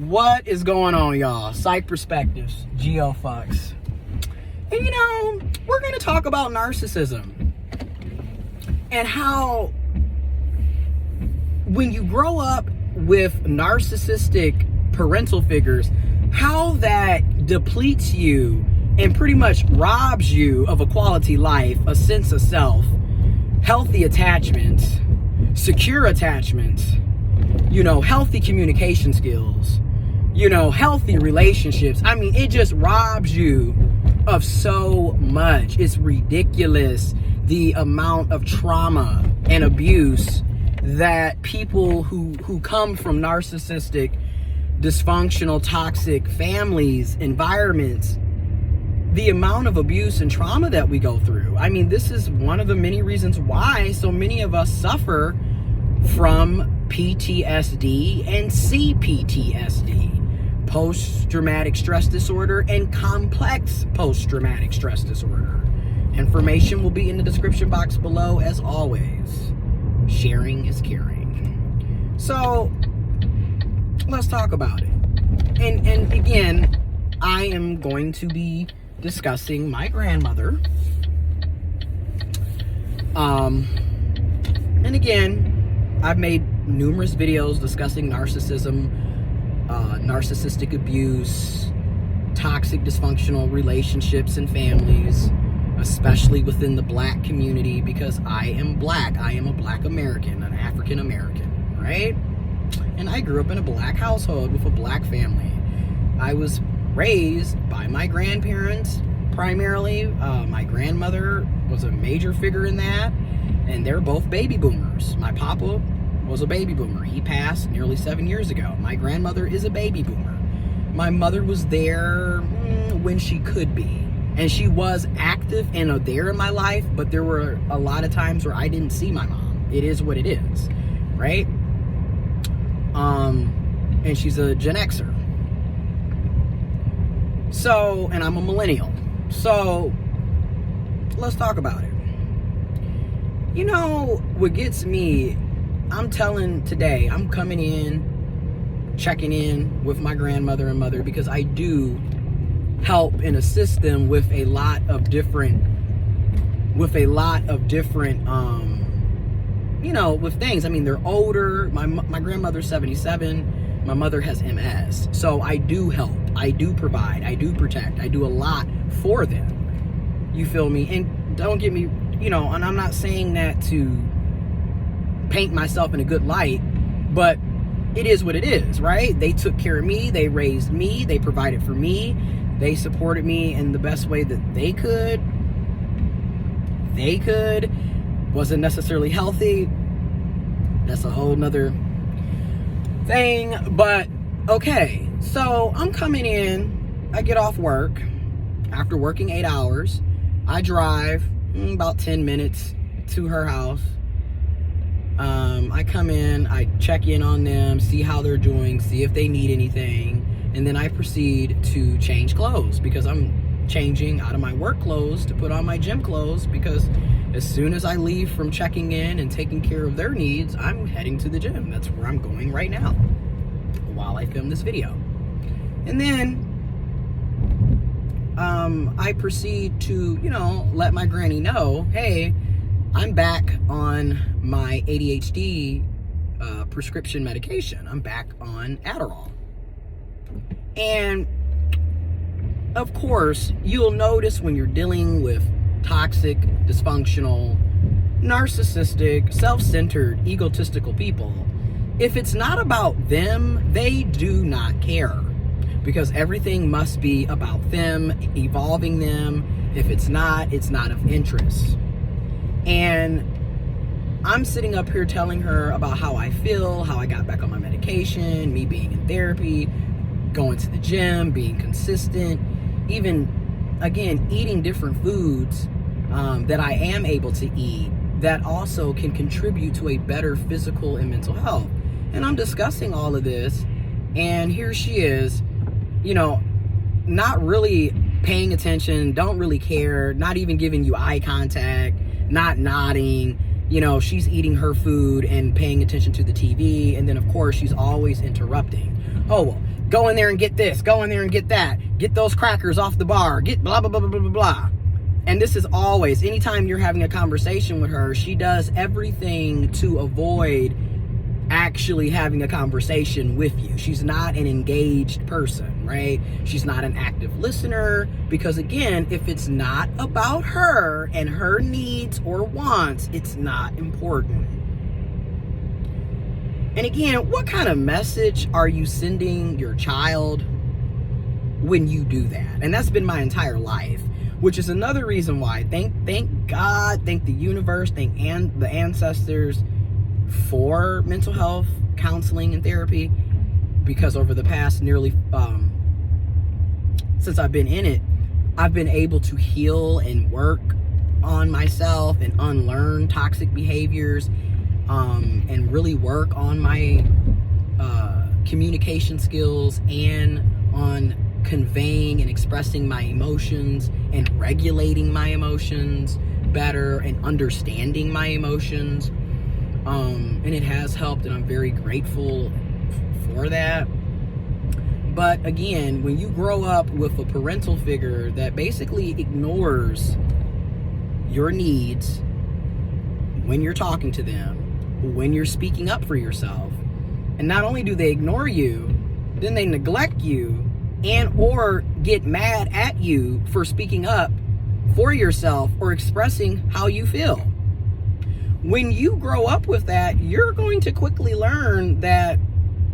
What is going on, y'all? Psych Perspectives, GeoFucks. And we're going to talk about narcissism and how when you grow up with narcissistic parental figures, how that depletes you and pretty much robs you of a quality life, a sense of self, healthy attachments, secure attachments, healthy communication skills, healthy relationships. I mean, it just robs you of so much. It's ridiculous the amount of trauma and abuse that people who come from narcissistic, dysfunctional, toxic families, environments, the amount of abuse and trauma that we go through. I mean, this is one of the many reasons why so many of us suffer from PTSD and CPTSD, post-traumatic stress disorder and complex post-traumatic stress disorder. Information will be in the description box below as always. Sharing is caring. So let's talk about it. And again, I am going to be discussing my grandmother. And again, I've made numerous videos discussing narcissism, narcissistic abuse, toxic dysfunctional relationships and families, especially within the black community, because I am black. I am a black American, an African American, right? And I grew up in a black household with a black family. I was raised by my grandparents primarily. My grandmother was a major figure in that, and they're both baby boomers. My papa was a baby boomer. He passed nearly 7 years ago. My grandmother is a baby boomer. My mother was there when she could be, and she was active and there in my life, but there were a lot of times where I didn't see my mom. It is what it is, right? And she's a Gen Xer. So, and I'm a millennial. So, let's talk about it. What gets me, I'm coming in, checking in with my grandmother and mother, because I do help and assist them with a lot of different, with things. I mean, they're older. My grandmother's 77. My mother has MS. So I do help. I do provide. I do protect. I do a lot for them. You feel me? And don't get me, and I'm not saying that to paint myself in a good light, but it is what it is, right? They took care of me. They raised me. They provided for me. They supported me in the best way that they could. Wasn't necessarily healthy. That's a whole nother thing. But okay, so I'm coming in. I get off work after working 8 hours. I drive about 10 minutes to her house. I come in, I check in on them, see how they're doing, see if they need anything, and then I proceed to change clothes, because I'm changing out of my work clothes to put on my gym clothes, because as soon as I leave from checking in and taking care of their needs, I'm heading to the gym. That's where I'm going right now while I film this video. And then I proceed to, let my granny know, hey, I'm back on my ADHD prescription medication. I'm back on Adderall. And of course, you'll notice when you're dealing with toxic, dysfunctional, narcissistic, self-centered, egotistical people, if it's not about them, they do not care, because everything must be about them, evolving them. If it's not of interest. And I'm sitting up here telling her about how I feel, how I got back on my medication, me being in therapy, going to the gym, being consistent, even, again, eating different foods that I am able to eat that also can contribute to a better physical and mental health. And I'm discussing all of this, and here she is, not really paying attention, don't really care, not even giving you eye contact, not nodding. She's eating her food and paying attention to the TV, and then of course she's always interrupting. Oh, well, Go in there and get this. Go in there and get that. Get those crackers off the bar. Get blah, blah, blah, blah, blah, blah. And this is always, anytime you're having a conversation with her, she does everything to avoid actually having a conversation with you. She's not an engaged person, right? She's not an active listener, because again, if it's not about her and her needs or wants, it's not important. And again, what kind of message are you sending your child when you do that? And that's been my entire life, which is another reason why, thank God, thank the universe, thank the ancestors for mental health counseling and therapy, because over the past nearly since I've been in it, I've been able to heal and work on myself and unlearn toxic behaviors, and really work on my communication skills and on conveying and expressing my emotions and regulating my emotions better and understanding my emotions. And it has helped, and I'm very grateful for that. But again, when you grow up with a parental figure that basically ignores your needs when you're talking to them, when you're speaking up for yourself, and not only do they ignore you, then they neglect you and or get mad at you for speaking up for yourself or expressing how you feel. When you grow up with that, you're going to quickly learn that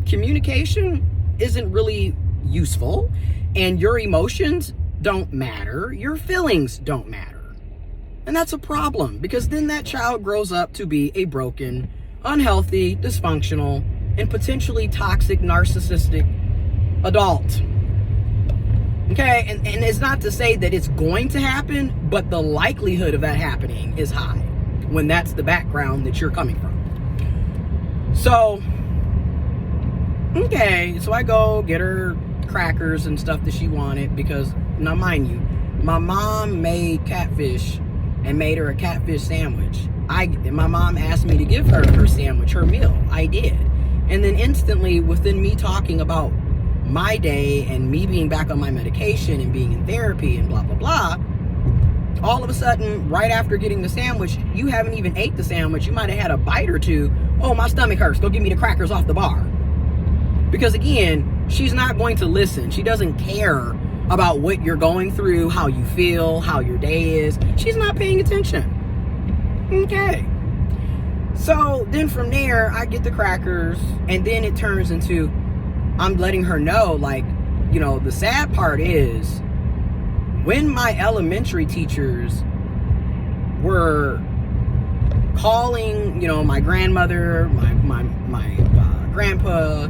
communication isn't really useful, and your emotions don't matter, your feelings don't matter. And that's a problem, because then that child grows up to be a broken, unhealthy, dysfunctional, and potentially toxic, narcissistic adult. Okay, and it's not to say that it's going to happen, but the likelihood of that happening is high when that's the background that you're coming from. So, okay, so I go get her crackers and stuff that she wanted, because, now mind you, my mom made catfish and made her a catfish sandwich. My mom asked me to give her her sandwich, her meal. I did. And then instantly, within me talking about my day and me being back on my medication and being in therapy and blah, blah, blah, all of a sudden, right after getting the sandwich, you haven't even ate the sandwich. You might have had a bite or two. Oh, my stomach hurts. Go get me the crackers off the bar. Because again, she's not going to listen. She doesn't care about what you're going through, how you feel, how your day is. She's not paying attention. Okay. So then from there, I get the crackers, and then it turns into, I'm letting her know, like, you know, the sad part is, when my elementary teachers were calling, you know, my grandmother, my grandpa,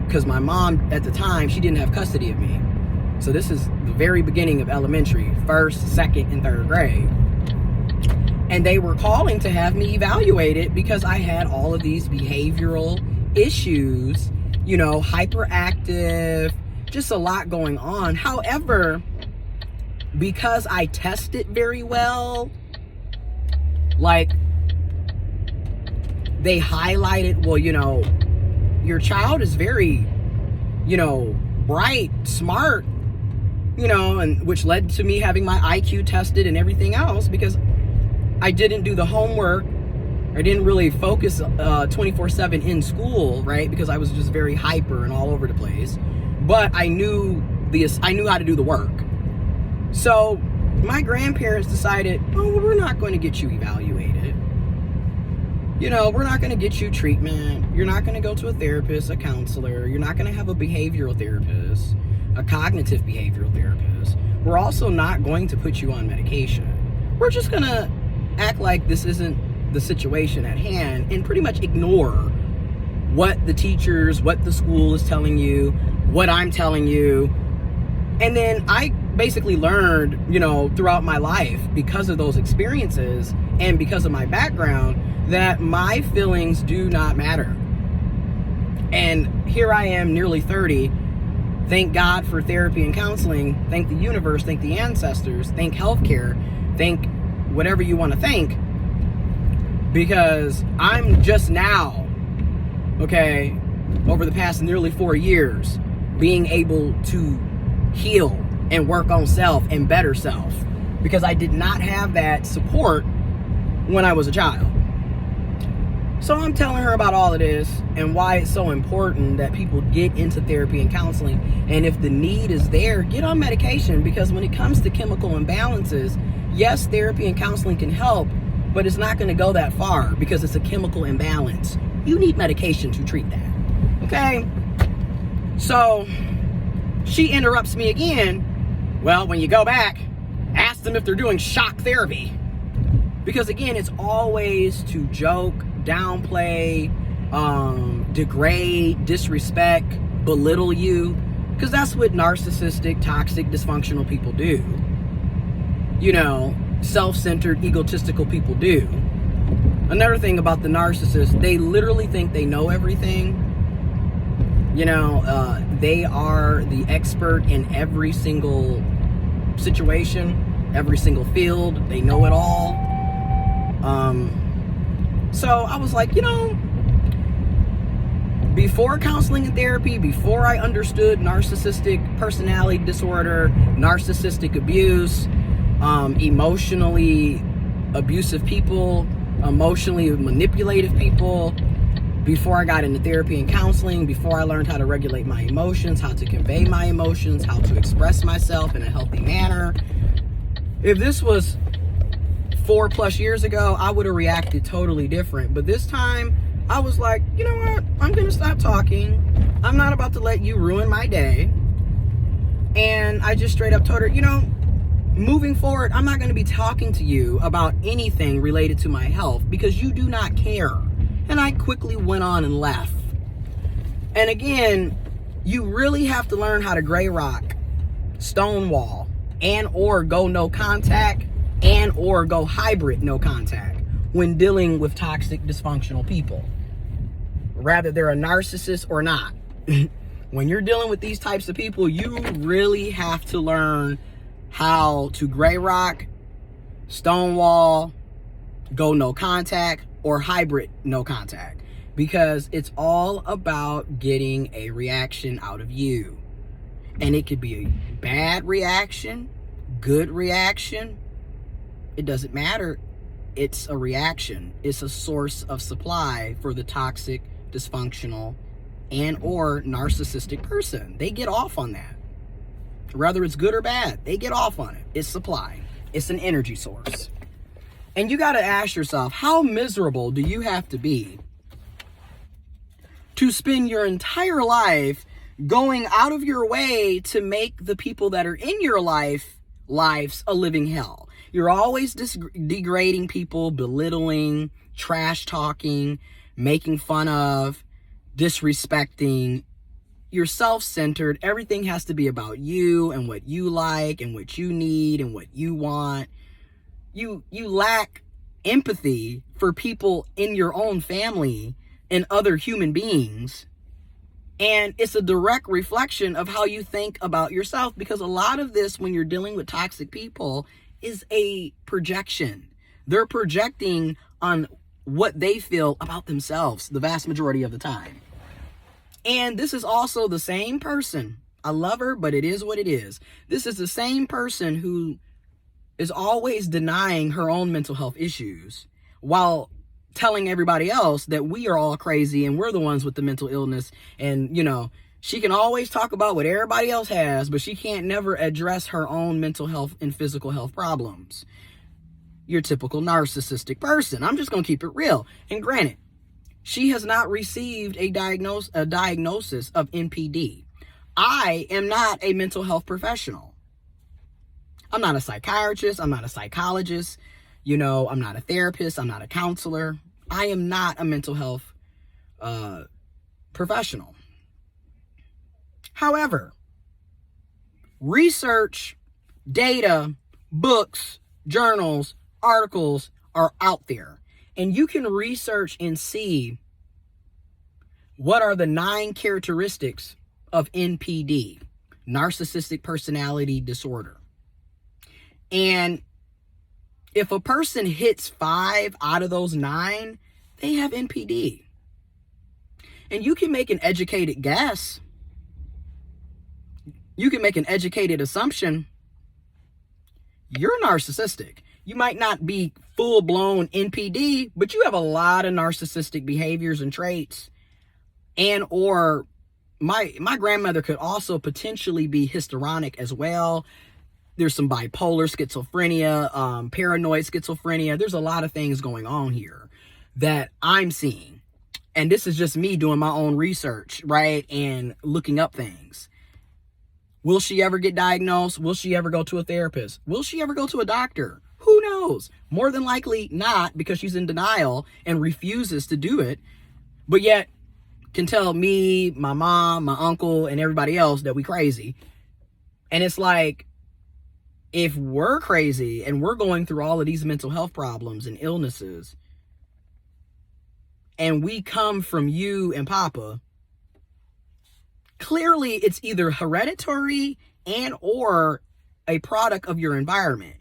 because my mom at the time, she didn't have custody of me. So this is the very beginning of elementary, 1st, 2nd, and 3rd grade. And they were calling to have me evaluated because I had all of these behavioral issues, you know, hyperactive, just a lot going on. However, because I tested very well, like, they highlighted, well, you know, your child is very, you know, bright, smart, you know, and which led to me having my IQ tested and everything else, because I didn't do the homework. I didn't really focus 24/7 in school, right? Because I was just very hyper and all over the place. But I knew how to do the work. So my grandparents decided, oh, well, we're not going to get you evaluated. You know, we're not going to get you treatment. You're not going to go to a therapist, a counselor. You're not going to have a behavioral therapist, a cognitive behavioral therapist. We're also not going to put you on medication. We're just going to act like this isn't the situation at hand and pretty much ignore what the teachers, what the school is telling you, what I'm telling you. And then I basically learned, you know, throughout my life, because of those experiences and because of my background, that my feelings do not matter. And here I am, nearly 30. Thank God for therapy and counseling. Thank the universe, thank the ancestors, thank healthcare, thank whatever you want to thank. Because I'm just now, okay, over the past nearly 4 years, being able to heal and work on self and better self, because I did not have that support when I was a child. So I'm telling her about all of this and why it's so important that people get into therapy and counseling. And if the need is there, get on medication, because when it comes to chemical imbalances, yes, therapy and counseling can help, but it's not going to go that far because it's a chemical imbalance. You need medication to treat that. Okay? So she interrupts me again. Well, when you go back, ask them if they're doing shock therapy. Because again, it's always to joke, downplay, degrade, disrespect, belittle you. Because that's what narcissistic, toxic, dysfunctional people do. You know, self-centered, egotistical people do. Another thing about the narcissist, they literally think they know everything. You know, they are the expert in every single situation, every single field. They know it all. So I was like, you know, before counseling and therapy, before I understood narcissistic personality disorder, narcissistic abuse, emotionally abusive people, emotionally manipulative people, before I got into therapy and counseling, before I learned how to regulate my emotions, how to convey my emotions, how to express myself in a healthy manner, if this was 4+ years ago, I would have reacted totally different. But this time, I was like, you know what? I'm going to stop talking. I'm not about to let you ruin my day. And I just straight up told her, you know, moving forward, I'm not going to be talking to you about anything related to my health because you do not care. And I quickly went on and left. And again, you really have to learn how to gray rock, stonewall, and or go no contact, and or go hybrid no contact when dealing with toxic, dysfunctional people. Rather they're a narcissist or not. When you're dealing with these types of people, you really have to learn how to gray rock, stonewall, go no contact, or hybrid no contact. Because it's all about getting a reaction out of you. And it could be a bad reaction, good reaction. It doesn't matter. It's a reaction. It's a source of supply for the toxic, dysfunctional, and or narcissistic person. They get off on that. Whether it's good or bad, they get off on it. It's supply. It's an energy source. And you got to ask yourself, how miserable do you have to be to spend your entire life going out of your way to make the people that are in your lives a living hell? You're always degrading people, belittling, trash talking, making fun of, disrespecting. You're self-centered. Everything has to be about you and what you like and what you need and what you want. You lack empathy for people in your own family and other human beings. And it's a direct reflection of how you think about yourself, because a lot of this, when you're dealing with toxic people, is a projection. They're projecting on what they feel about themselves the vast majority of the time. And this is also the same person. I love her, but it is what it is. This is the same person who is always denying her own mental health issues while telling everybody else that we are all crazy and we're the ones with the mental illness. And, you know, she can always talk about what everybody else has, but she can't never address her own mental health and physical health problems. Your typical narcissistic person. I'm just going to keep it real. And granted, she has not received a diagnosis of NPD. I am not a mental health professional. I'm not a psychiatrist. I'm not a psychologist. You know, I'm not a therapist. I'm not a counselor. I am not a mental health professional. However, research, data, books, journals, articles are out there. And you can research and see what are the 9 characteristics of NPD, narcissistic personality disorder. And if a person hits 5 out of those 9, they have NPD. And you can make an educated guess. you can make an educated assumption you're narcissistic. You might not be full-blown NPD, but you have a lot of narcissistic behaviors and traits. And or my grandmother could also potentially be histrionic as well. There's some bipolar schizophrenia, paranoid schizophrenia. There's a lot of things going on here that I'm seeing. And this is just me doing my own research, right? And looking up things. Will she ever get diagnosed? Will she ever go to a therapist? Will she ever go to a doctor? Who knows? More than likely not, because she's in denial and refuses to do it. But yet can tell me, my mom, my uncle, and everybody else that we crazy. And it's like, if we're crazy and we're going through all of these mental health problems and illnesses, and we come from you and Papa, clearly it's either hereditary and or a product of your environment,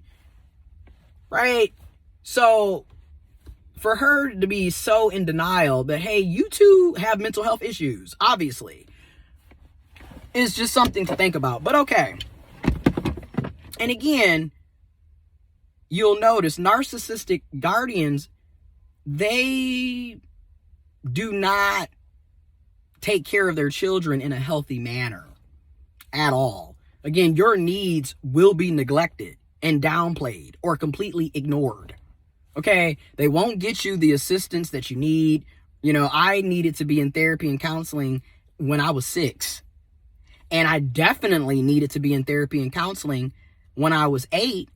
right? So for her to be so in denial that, hey, you two have mental health issues, obviously, is just something to think about. But okay. And again, you'll notice narcissistic guardians, they do not take care of their children in a healthy manner at all. Again, your needs will be neglected and downplayed or completely ignored. Okay? They won't get you the assistance that you need. You know, I needed to be in therapy and counseling when I was 6. And I definitely needed to be in therapy and counseling when I was 8,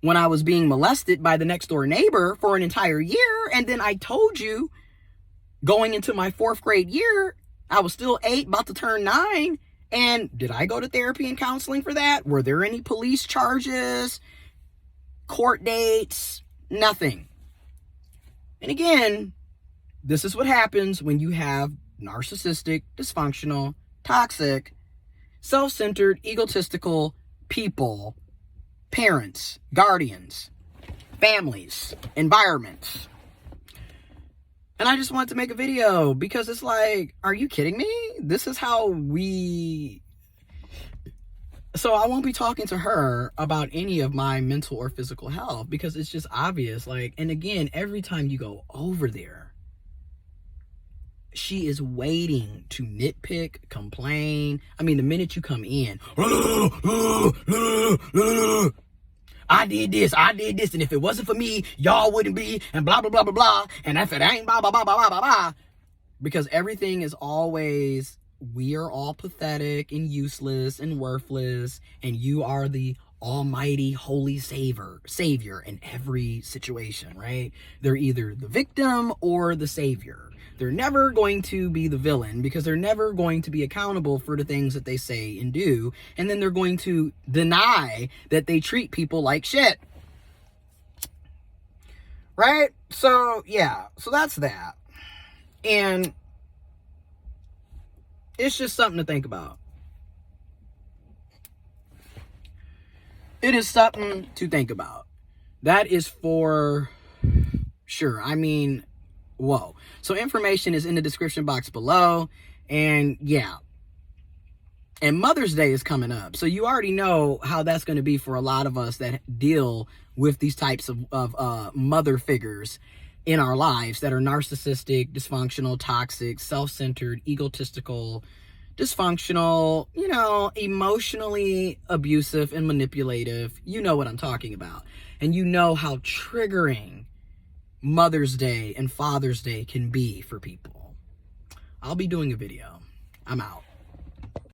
when I was being molested by the next door neighbor for an entire year. And then I told you, going into my 4th grade year, I was still 8, about to turn 9. And did I go to therapy and counseling for that? Were there any police charges, court dates? Nothing. And again, this is what happens when you have narcissistic, dysfunctional, toxic, self-centered, egotistical people, parents, guardians, families, environments. And I just wanted to make a video because it's like, are you kidding me? This is how we... So I won't be talking to her about any of my mental or physical health because it's just obvious. Like, and again, every time you go over there, she is waiting to nitpick, complain. I mean, the minute you come in, I did this, and if it wasn't for me, y'all wouldn't be, and blah, blah, blah, blah, blah, and if it ain't blah, blah, blah, blah, blah, blah, blah. Because everything is always, we are all pathetic and useless and worthless, and you are the almighty holy savior in every situation, right? They're either the victim or the savior. They're never going to be the villain because they're never going to be accountable for the things that they say and do. And then they're going to deny that they treat people like shit. Right? So, yeah. So that's that. And it's just something to think about. It is something to think about. That is for sure. I mean, whoa. So information is in the description box below. And yeah. And Mother's Day is coming up. So you already know how that's going to be for a lot of us that deal with these types of mother figures in our lives that are narcissistic, dysfunctional, toxic, self-centered, egotistical, dysfunctional, you know, emotionally abusive and manipulative. You know what I'm talking about. And you know how triggering Mother's Day and Father's Day can be for people. I'll be doing a video. I'm out.